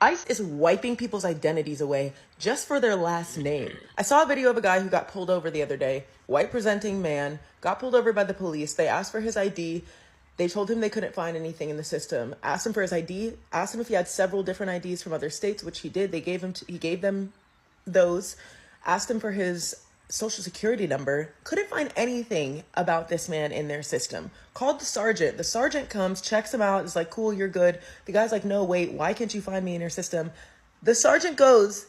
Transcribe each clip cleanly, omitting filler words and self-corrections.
ICE is wiping people's identities away just for their last name. I saw a video of a guy who got pulled over the other day, white presenting man, got pulled over by the police. They asked for his ID. They told him they couldn't find anything in the system, asked him for his ID, asked him if he had several different IDs from other states, which he did. He gave them those, asked him for his social security number, couldn't find anything about this man in their system. Called the sergeant. The sergeant comes, checks him out, is like, cool, you're good. The guy's like, no, wait, why can't you find me in your system? The sergeant goes,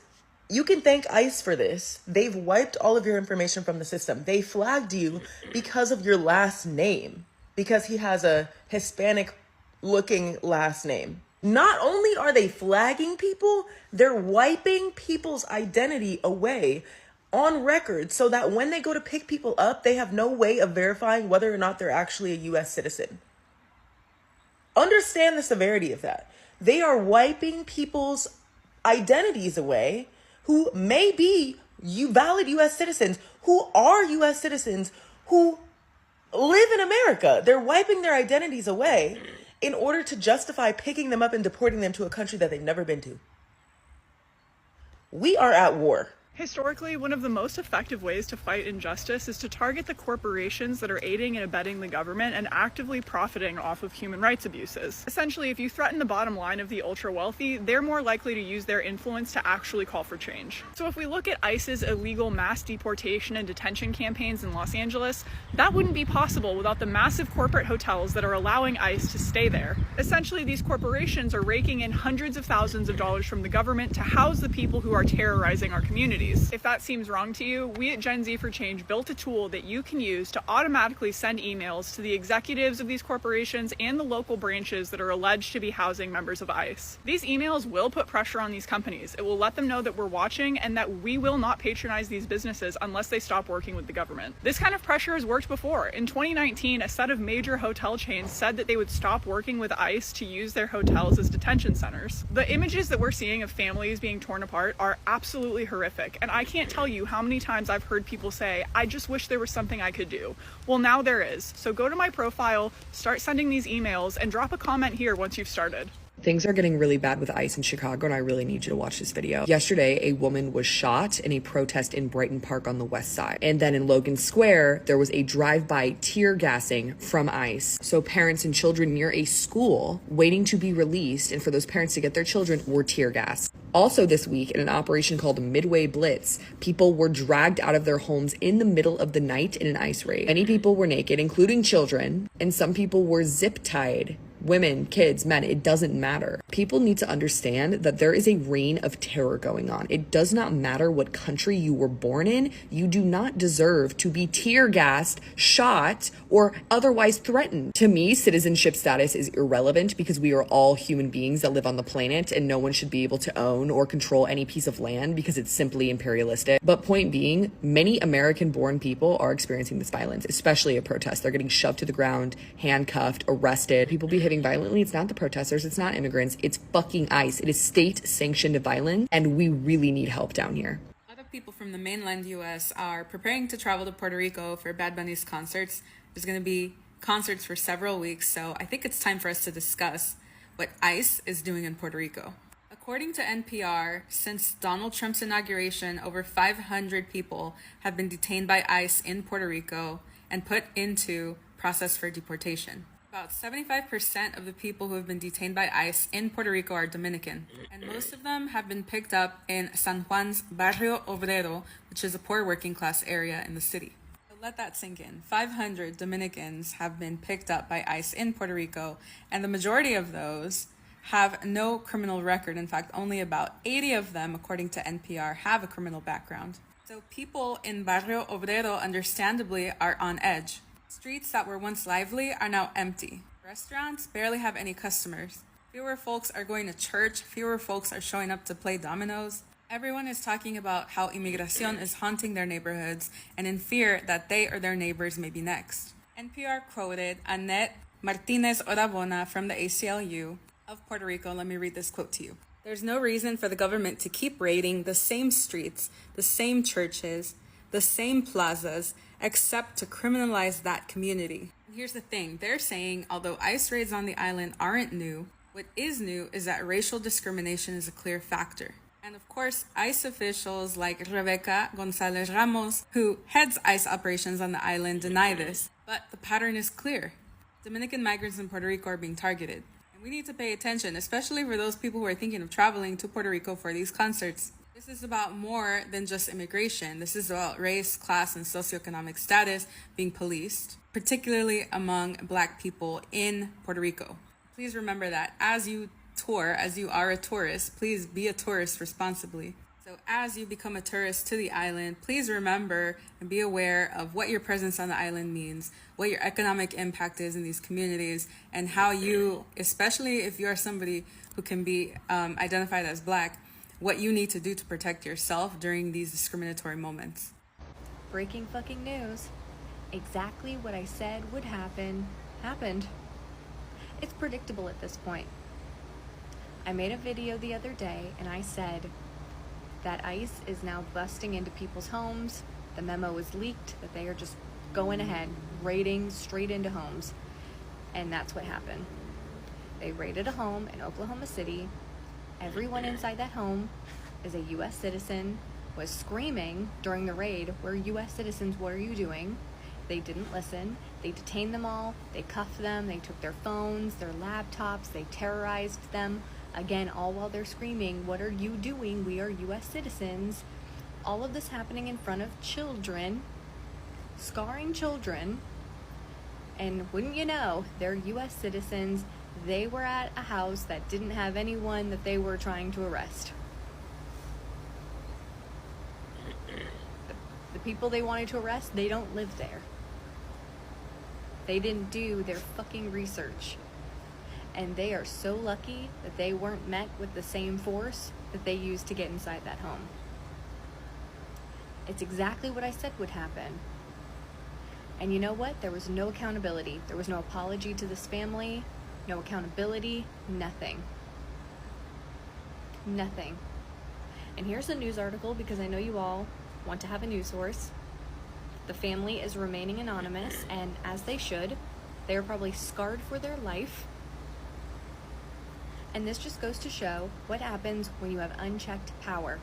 you can thank ICE for this. They've wiped all of your information from the system. They flagged you because of your last name, because he has a Hispanic looking last name. Not only are they flagging people, they're wiping people's identity away on record so that when they go to pick people up, they have no way of verifying whether or not they're actually a US citizen. Understand the severity of that. They are wiping people's identities away who may be valid US citizens, who are US citizens, who live in America. They're wiping their identities away in order to justify picking them up and deporting them to a country that they've never been to. We are at war. Historically, one of the most effective ways to fight injustice is to target the corporations that are aiding and abetting the government and actively profiting off of human rights abuses. Essentially, if you threaten the bottom line of the ultra-wealthy, they're more likely to use their influence to actually call for change. So if we look at ICE's illegal mass deportation and detention campaigns in Los Angeles, that wouldn't be possible without the massive corporate hotels that are allowing ICE to stay there. Essentially, these corporations are raking in hundreds of thousands of dollars from the government to house the people who are terrorizing our communities. If that seems wrong to you, we at Gen Z for Change built a tool that you can use to automatically send emails to the executives of these corporations and the local branches that are alleged to be housing members of ICE. These emails will put pressure on these companies. It will let them know that we're watching and that we will not patronize these businesses unless they stop working with the government. This kind of pressure has worked before. In 2019, a set of major hotel chains said that they would stop working with ICE to use their hotels as detention centers. The images that we're seeing of families being torn apart are absolutely horrific. And I can't tell you how many times I've heard people say, I just wish there was something I could do. Well, now there is. So go to my profile, start sending these emails, and drop a comment here once you've started. Things are getting really bad with ICE in Chicago, and I really need you to watch this video. Yesterday, a woman was shot in a protest in Brighton Park on the west side. And then in Logan Square, there was a drive-by tear gassing from ICE. So parents and children near a school waiting to be released, and for those parents to get their children, were tear gassed. Also this week, in an operation called Midway Blitz, people were dragged out of their homes in the middle of the night in an ICE raid. Many people were naked, including children, and some people were zip-tied. Women, kids, men, it doesn't matter. People need to understand that there is a reign of terror going on. It does not matter what country you were born in. You do not deserve to be tear gassed, shot, or otherwise threatened. To me, citizenship status is irrelevant because we are all human beings that live on the planet, and no one should be able to own or control any piece of land because it's simply imperialistic. But point being, many American-born people are experiencing this violence, especially at protests. They're getting shoved to the ground, handcuffed, arrested. People behaving violently. It's not the protesters, it's not immigrants, it's fucking ICE. It is state-sanctioned violence, and we really need help down here. A lot of people from the mainland US are preparing to travel to Puerto Rico for Bad Bunny's concerts. There's going to be concerts for several weeks, so I think it's time for us to discuss what ICE is doing in Puerto Rico. According to NPR, since Donald Trump's inauguration, over 500 people have been detained by ICE in Puerto Rico and put into process for deportation. About 75% of the people who have been detained by ICE in Puerto Rico are Dominican, and most of them have been picked up in San Juan's Barrio Obrero, which is a poor working class area in the city. So let that sink in. 500 Dominicans have been picked up by ICE in Puerto Rico, and the majority of those have no criminal record. In fact, only about 80 of them, according to NPR, have a criminal background. So people in Barrio Obrero, understandably, are on edge. Streets that were once lively are now empty. Restaurants barely have any customers. Fewer folks are going to church. Fewer folks are showing up to play dominoes. Everyone is talking about how immigration is haunting their neighborhoods and in fear that they or their neighbors may be next. NPR quoted Annette Martinez Orabona from the ACLU of Puerto Rico. Let me read this quote to you. There's no reason for the government to keep raiding the same streets, the same churches, the same plazas, except to criminalize that community. And here's the thing, they're saying although ICE raids on the island aren't new, What is new is that racial discrimination is a clear factor. And of course, ICE officials like Rebecca Gonzalez Ramos, who heads ICE operations on the island, deny this. But the pattern is clear. Dominican migrants in Puerto Rico are being targeted. And we need to pay attention, especially for those people who are thinking of traveling to Puerto Rico for these concerts. This is about more than just immigration. This is about race, class, and socioeconomic status being policed, particularly among Black people in Puerto Rico. Please remember that as you tour, as you are a tourist, please be a tourist responsibly. So as you become a tourist to the island, please remember and be aware of what your presence on the island means, what your economic impact is in these communities, and how you, especially if you are somebody who can be identified as Black, what you need to do to protect yourself during these discriminatory moments. Breaking fucking news. Exactly what I said would happen, happened. It's predictable at this point. I made a video the other day and I said that ICE is now busting into people's homes. The memo is leaked that they are just going ahead, raiding straight into homes. And that's what happened. They raided a home in Oklahoma City. Everyone inside that home is a U.S. citizen, was screaming during the raid, "We're U.S. citizens, what are you doing?" They didn't listen. They detained them all. They cuffed them. They took their phones, their laptops. They terrorized them. Again, all while they're screaming, "What are you doing? We are U.S. citizens." All of this happening in front of children, scarring children. And wouldn't you know, they're U.S. citizens. They were at a house that didn't have anyone that they were trying to arrest. The people they wanted to arrest, they don't live there. They didn't do their fucking research. And they are so lucky that they weren't met with the same force that they used to get inside that home. It's exactly what I said would happen. And you know what? There was no accountability. There was no apology to this family, no accountability, nothing. Nothing. And here's a news article because I know you all want to have a news source. The family is remaining anonymous, and as they should. They are probably scarred for their life. And this just goes to show what happens when you have unchecked power.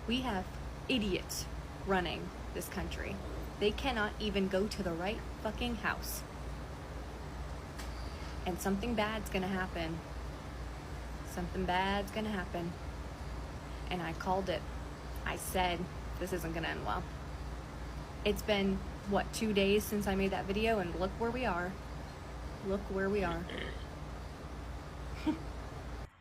We have idiots running this country. They cannot even go to the right fucking house. And something bad's gonna happen. Something bad's gonna happen. And I called it. I said, this isn't gonna end well. It's been, 2 days since I made that video, and look where we are. Look where we are.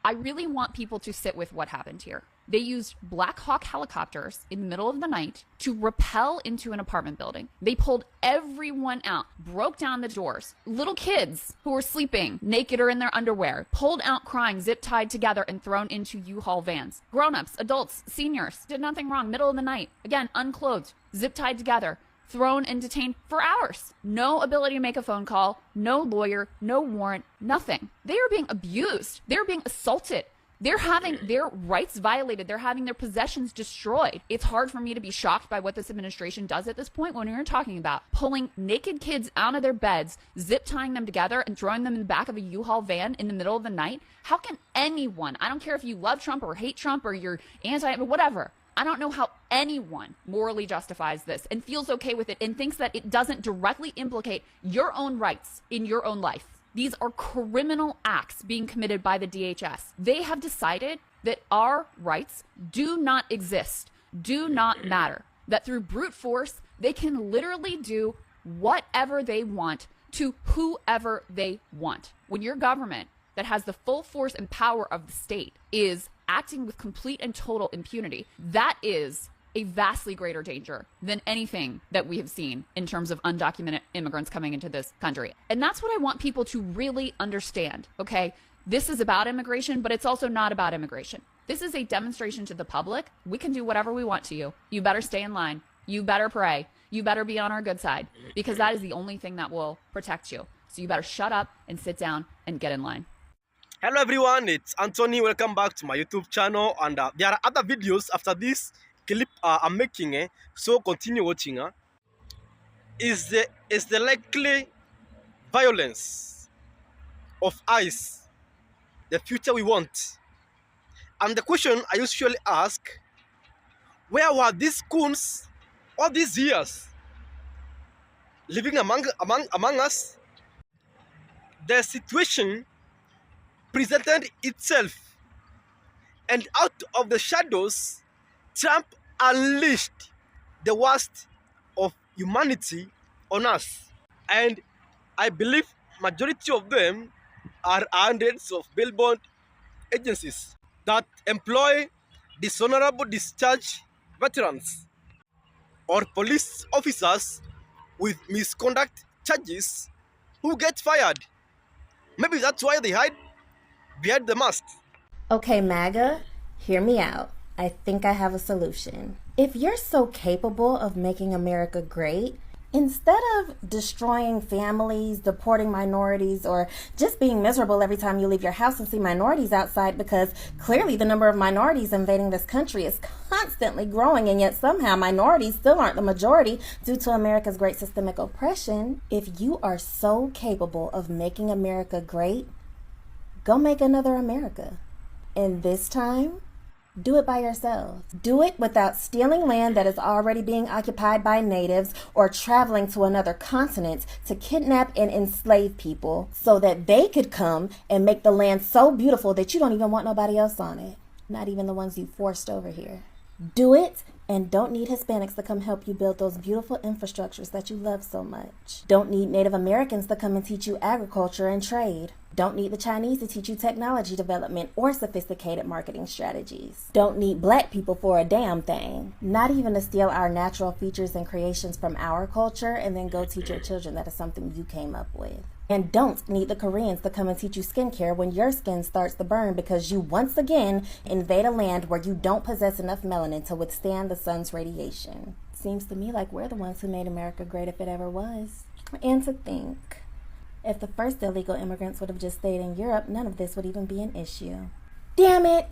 I really want people to sit with what happened here. They used Black Hawk helicopters in the middle of the night to rappel into an apartment building. They pulled everyone out, broke down the doors. Little kids who were sleeping naked or in their underwear, pulled out crying, zip tied together and thrown into U-Haul vans. Grown-ups, adults, seniors, did nothing wrong, middle of the night. Again, unclothed, zip tied together, thrown and detained for hours. No ability to make a phone call, no lawyer, no warrant, nothing. They are being abused. They're being assaulted. They're having their rights violated. They're having their possessions destroyed. It's hard for me to be shocked by what this administration does at this point when you're talking about pulling naked kids out of their beds, zip tying them together and throwing them in the back of a U-Haul van in the middle of the night. How can anyone, I don't care if you love Trump or hate Trump or you're anti, whatever, I don't know how anyone morally justifies this and feels okay with it and thinks that it doesn't directly implicate your own rights in your own life. These are criminal acts being committed by the DHS. They have decided that our rights do not exist, do not matter, that through brute force, they can literally do whatever they want to whoever they want. When your government that has the full force and power of the state is acting with complete and total impunity, that is a vastly greater danger than anything that we have seen in terms of undocumented immigrants coming into this country. And that's what I want people to really understand, okay? This is about immigration, but it's also not about immigration. This is a demonstration to the public. We can do whatever we want to you. You better stay in line. You better pray. You better be on our good side, because that is the only thing that will protect you. So you better shut up and sit down and get in line. Hello everyone, it's Anthony. Welcome back to my YouTube channel, and there are other videos after this clip I'm making, so continue watching. Is the likely violence of ICE the future we want. And the question I usually ask, where were these coons all these years living among us? The situation presented itself, and out of the shadows, Trump unleashed the worst of humanity on us. And I believe majority of them are hundreds of billboard agencies that employ dishonorable discharge veterans or police officers with misconduct charges who get fired. Maybe that's why they hide behind the mask. Okay, MAGA, hear me out. I think I have a solution. If you're so capable of making America great, instead of destroying families, deporting minorities, or just being miserable every time you leave your house and see minorities outside, because clearly the number of minorities invading this country is constantly growing, and yet somehow minorities still aren't the majority due to America's great systemic oppression. If you are so capable of making America great, go make another America. And this time, do it by yourself. Do it without stealing land that is already being occupied by natives or traveling to another continent to kidnap and enslave people so that they could come and make the land so beautiful that you don't even want nobody else on it. Not even the ones you forced over here. Do it, and don't need Hispanics to come help you build those beautiful infrastructures that you love so much. Don't need Native Americans to come and teach you agriculture and trade. Don't need the Chinese to teach you technology development or sophisticated marketing strategies. Don't need black people for a damn thing. Not even to steal our natural features and creations from our culture and then go teach your children that is something you came up with. And don't need the Koreans to come and teach you skincare when your skin starts to burn because you once again invade a land where you don't possess enough melanin to withstand the sun's radiation. Seems to me like we're the ones who made America great if it ever was. And to think, if the first illegal immigrants would have just stayed in Europe, none of this would even be an issue. Damn it!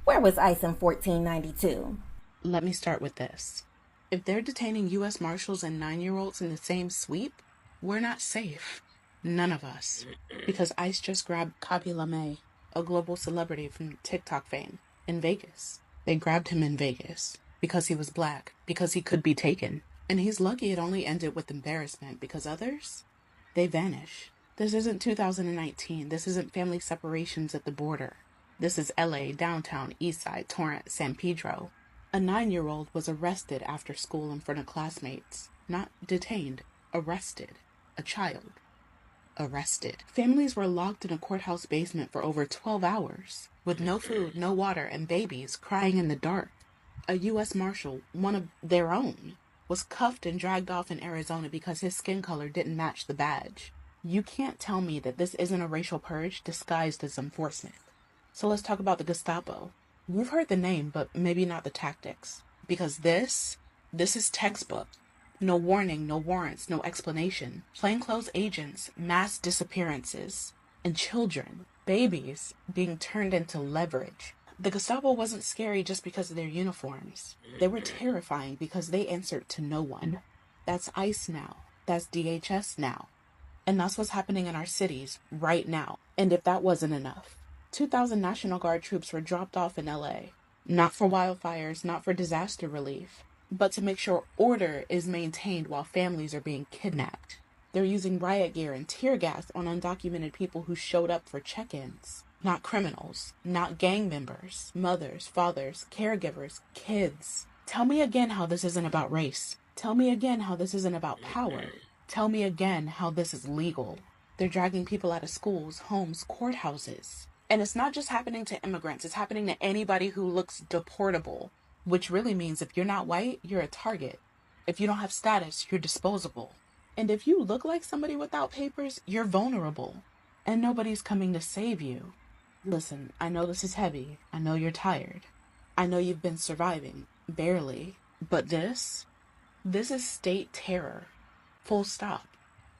Where was ICE in 1492? Let me start with this. If they're detaining U.S. Marshals and 9-year-olds in the same sweep, we're not safe. None of us. Because ICE just grabbed Kabi Lame, a global celebrity from TikTok fame, in Vegas. They grabbed him in Vegas because he was black, because he could be taken. And he's lucky it only ended with embarrassment, because others, they vanish. This isn't 2019. This isn't family separations at the border. This is LA, downtown, Eastside, Torrance, San Pedro. A 9-year-old was arrested after school in front of classmates. Not detained, arrested. A child. Arrested. Families were locked in a courthouse basement for over 12 hours, with no food, no water, and babies crying in the dark. A U.S. Marshal, one of their own, was cuffed and dragged off in Arizona because his skin color didn't match the badge. You can't tell me that this isn't a racial purge disguised as enforcement. So let's talk about the Gestapo. You've heard the name, but maybe not the tactics. Because this is textbook. No warning, no warrants, no explanation. Plainclothes agents, mass disappearances, and children, babies, being turned into leverage. The Gestapo wasn't scary just because of their uniforms. They were terrifying because they answered to no one. That's ICE now. That's DHS now. And that's what's happening in our cities right now. And if that wasn't enough, 2,000 National Guard troops were dropped off in LA. Not for wildfires, not for disaster relief, but to make sure order is maintained while families are being kidnapped. They're using riot gear and tear gas on undocumented people who showed up for check-ins. Not criminals, not gang members, mothers, fathers, caregivers, kids. Tell me again how this isn't about race. Tell me again how this isn't about power. Tell me again how this is legal. They're dragging people out of schools, homes, courthouses. And it's not just happening to immigrants, it's happening to anybody who looks deportable. Which really means if you're not white, you're a target. If you don't have status, you're disposable. And if you look like somebody without papers, you're vulnerable. And nobody's coming to save you. Listen, I know this is heavy. I know you're tired. I know you've been surviving. Barely. But this is state terror. Full stop.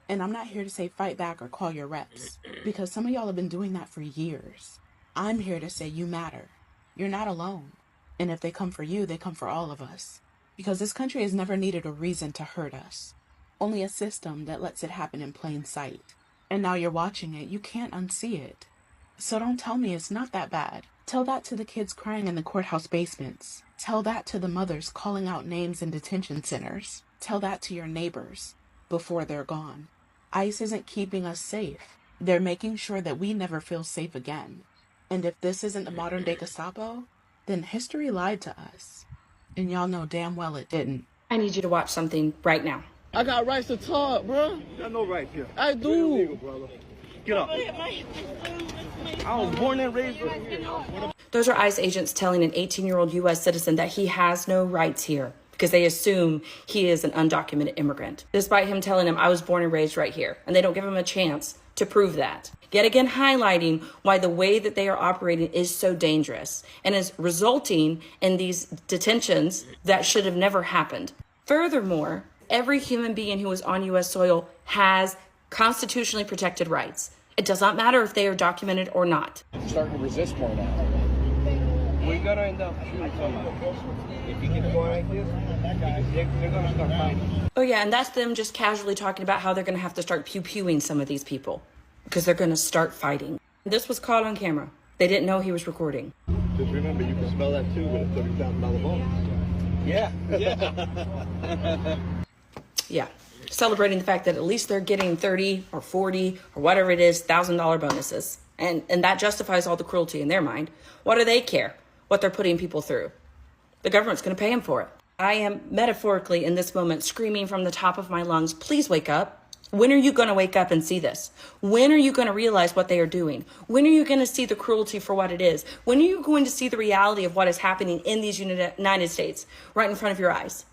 And I'm not here to say fight back or call your reps. Because some of y'all have been doing that for years. I'm here to say you matter. You're not alone. And if they come for you, they come for all of us. Because this country has never needed a reason to hurt us. Only a system that lets it happen in plain sight. And now you're watching it, you can't unsee it. So don't tell me it's not that bad. Tell that to the kids crying in the courthouse basements. Tell that to the mothers calling out names in detention centers. Tell that to your neighbors before they're gone. ICE isn't keeping us safe. They're making sure that we never feel safe again. And if this isn't the modern day Gestapo, then history lied to us. And y'all know damn well it didn't. I need you to watch something right now. I got rights to talk, bro. You got no right here. I do. Illegal, brother. Get up. I was born and raised here. Those are ICE agents telling an 18-year-old U.S. citizen that he has no rights here because they assume he is an undocumented immigrant, despite him telling them I was born and raised right here. And they don't give him a chance to prove that. Yet again, highlighting why the way that they are operating is so dangerous and is resulting in these detentions that should have never happened. Furthermore, every human being who is on U.S. soil has constitutionally protected rights. It does not matter if they are documented or not. I'm starting to resist more now. We're gonna end up shooting someone. If you keep going like this, they're gonna start fighting. Oh yeah, and that's them just casually talking about how they're gonna have to start pew-pewing some of these people because they're gonna start fighting. This was caught on camera. They didn't know he was recording. Just remember, you can smell that too with a $30,000 bonus. Yeah. Yeah. Celebrating the fact that at least they're getting 30 or 40 or whatever it is, $1,000 bonuses. And that justifies all the cruelty in their mind. What do they care? What they're putting people through. The government's going to pay them for it. I am metaphorically in this moment screaming from the top of my lungs, please wake up. When are you going to wake up and see this? When are you going to realize what they are doing? When are you going to see the cruelty for what it is? When are you going to see the reality of what is happening in these United States right in front of your eyes?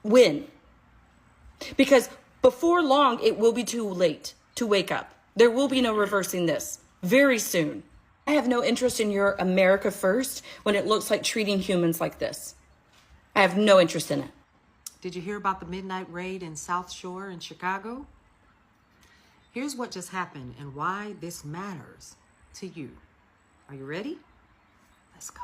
When? Because before long, it will be too late to wake up. There will be no reversing this very soon. I have no interest in your America first when it looks like treating humans like this. I have no interest in it. Did you hear about the midnight raid in South Shore in Chicago? Here's what just happened and why this matters to you. Are you ready? Let's go.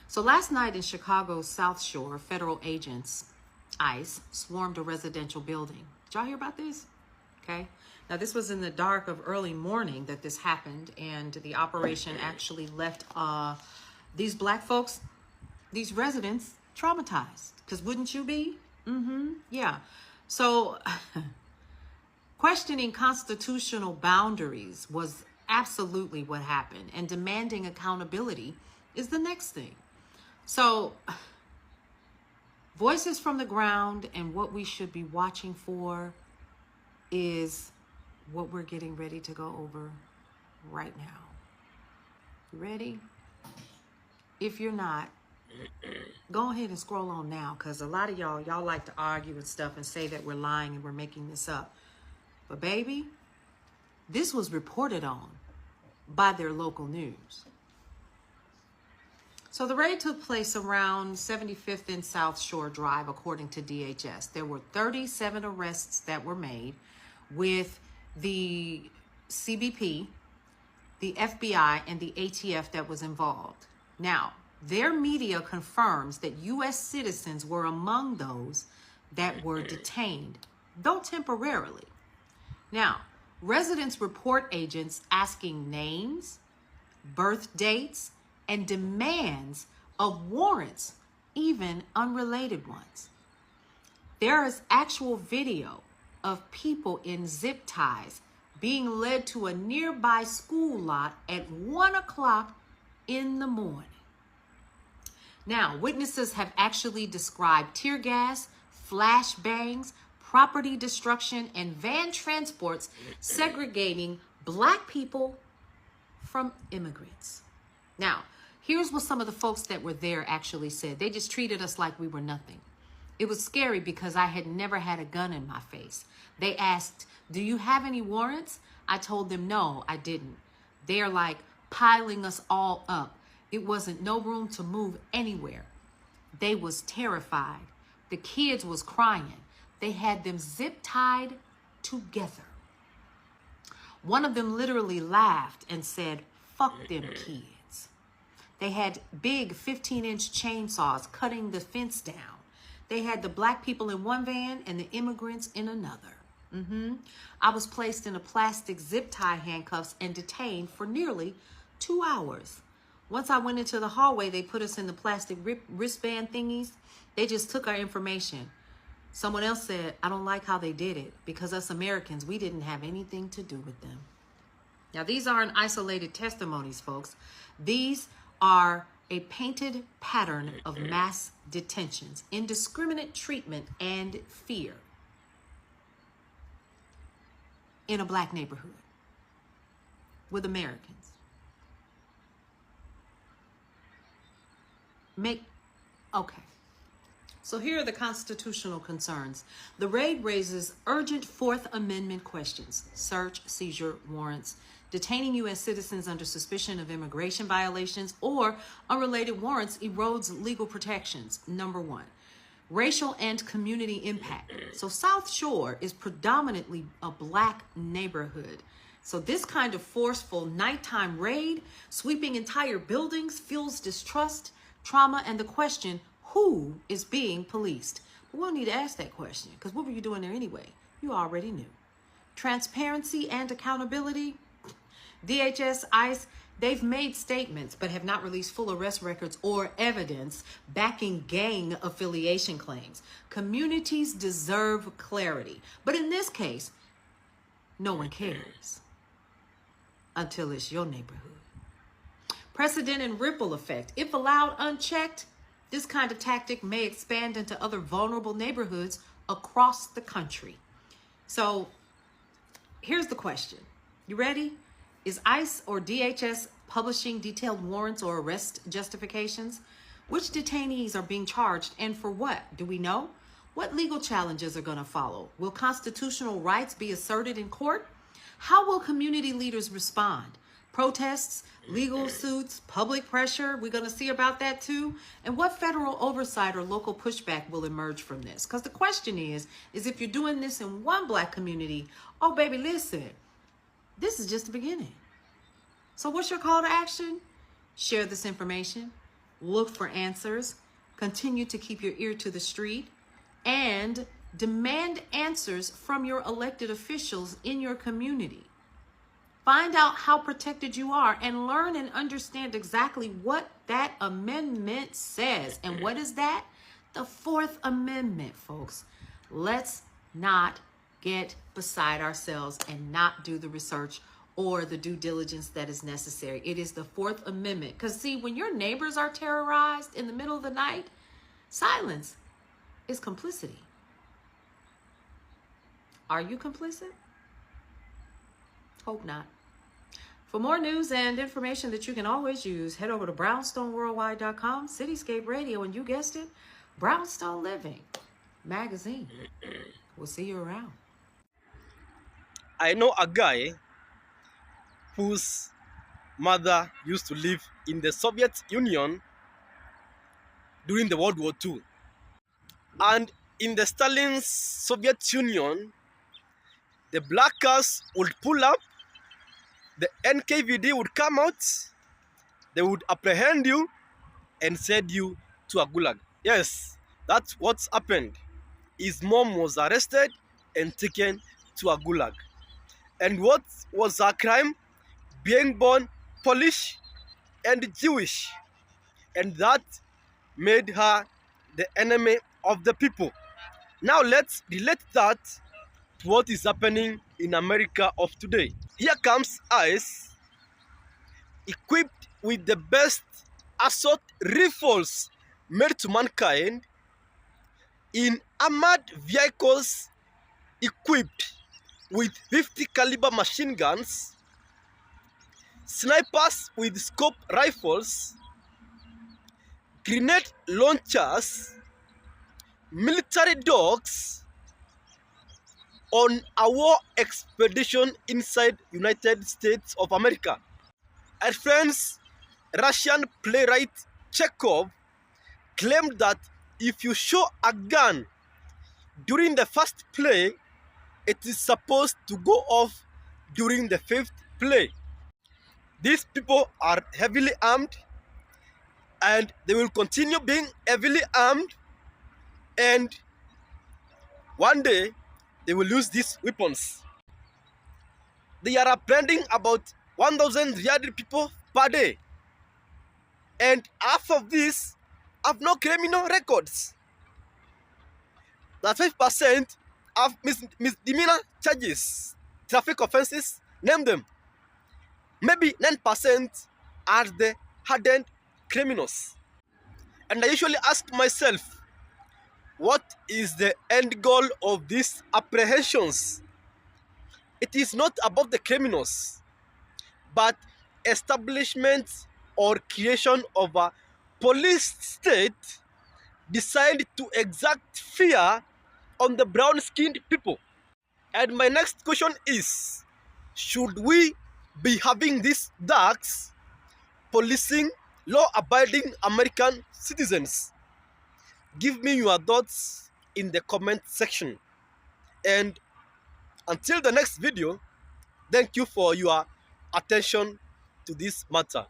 So last night in Chicago's South Shore, federal agents, ICE, swarmed a residential building. Did y'all hear about this? Okay. Now, this was in the dark of early morning that this happened, and the operation actually left these black folks, these residents, traumatized. Because wouldn't you be? Yeah. So questioning constitutional boundaries was absolutely what happened, and demanding accountability is the next thing. So voices from the ground, and what we should be watching for is what we're getting ready to go over right now. You ready? If you're not, go ahead and scroll on now, because a lot of y'all like to argue and stuff and say that we're lying and we're making this up. But baby, this was reported on by their local news. So the raid took place around 75th and South Shore Drive, according to DHS. There were 37 arrests that were made, with the CBP, the FBI, and the ATF that was involved. Now, their media confirms that U.S. citizens were among those that were detained, though temporarily. Now, residents report agents asking names, birth dates, and demands of warrants, even unrelated ones. There is actual video of people in zip ties being led to a nearby school lot at 1 o'clock in the morning. Now, witnesses have actually described tear gas, flashbangs, property destruction, and van transports segregating black people from immigrants. Now, here's what some of the folks that were there actually said. They just treated us like we were nothing. It was scary because I had never had a gun in my face. They asked, do you have any warrants? I told them, no, I didn't. They're like piling us all up. It wasn't no room to move anywhere. They was terrified. The kids was crying. They had them zip tied together. One of them literally laughed and said, fuck them kids. They had big 15-inch chainsaws cutting the fence down. They had the black people in one van and the immigrants in another. I was placed in a plastic zip tie handcuffs and detained for nearly 2 hours. Once I went into the hallway, they put us in the plastic wristband thingies. They just took our information. Someone else said, I don't like how they did it because us Americans, we didn't have anything to do with them. Now, these aren't isolated testimonies, folks. These are a painted pattern of mass detentions, indiscriminate treatment, and fear in a black neighborhood with Americans. Okay. So here are the constitutional concerns. The raid raises urgent Fourth Amendment questions: search, seizure, warrants, detaining U.S. citizens under suspicion of immigration violations or unrelated warrants erodes legal protections. Number one, racial and community impact. So South Shore is predominantly a black neighborhood. So this kind of forceful nighttime raid, sweeping entire buildings, fuels distrust, trauma, and the question, who is being policed? But we don't need to ask that question, because what were you doing there anyway? You already knew. Transparency and accountability. DHS, ICE, they've made statements but have not released full arrest records or evidence backing gang affiliation claims. Communities deserve clarity. But in this case, no one cares until it's your neighborhood. Precedent and ripple effect. If allowed unchecked, this kind of tactic may expand into other vulnerable neighborhoods across the country. So here's the question. You ready? Is ICE or DHS publishing detailed warrants or arrest justifications? Which detainees are being charged and for what? Do we know? What legal challenges are going to follow? Will constitutional rights be asserted in court? How will community leaders respond? Protests, legal suits, public pressure, we're going to see about that too. And what federal oversight or local pushback will emerge from this? Because the question is if you're doing this in one black community, oh baby, listen, this is just the beginning. So what's your call to action? Share this information, look for answers, continue to keep your ear to the street, and demand answers from your elected officials in your community. Find out how protected you are and learn and understand exactly what that amendment says. And what is that? The Fourth Amendment, folks. Let's not get beside ourselves and not do the research or the due diligence that is necessary. It is the Fourth Amendment. Because see, when your neighbors are terrorized in the middle of the night, silence is complicity. Are you complicit? Hope not. For more news and information that you can always use, head over to brownstoneworldwide.com, Cityscape Radio, and you guessed it, Brownstone Living Magazine. We'll see you around. I know a guy whose mother used to live in the Soviet Union during the World War II. And in the Stalin's Soviet Union, the blackers would pull up, the NKVD would come out, they would apprehend you and send you to a gulag. Yes, that's what's happened. His mom was arrested and taken to a gulag. And what was her crime? Being born Polish and Jewish. And that made her the enemy of the people. Now let's relate that to what is happening in America of today. Here comes ICE, equipped with the best assault rifles made to mankind, in armored vehicles equipped with 50 caliber machine guns, snipers with scope rifles, grenade launchers, military dogs, on a war expedition inside United States of America. And friends, Russian playwright Chekhov claimed that if you show a gun during the first play, it is supposed to go off during the fifth play. These people are heavily armed and they will continue being heavily armed, and one day they will use these weapons. They are apprehending about 1,300 people per day. And half of these have no criminal records. That 5% have misdemeanor charges, traffic offenses, name them. Maybe 9% are the hardened criminals. And I usually ask myself, what is the end goal of these apprehensions? It is not about the criminals, but establishment or creation of a police state designed to exact fear on the brown-skinned people. And my next question is, should we be having these darks policing law-abiding American citizens? Give me your thoughts in the comment section. And until the next video, thank you for your attention to this matter.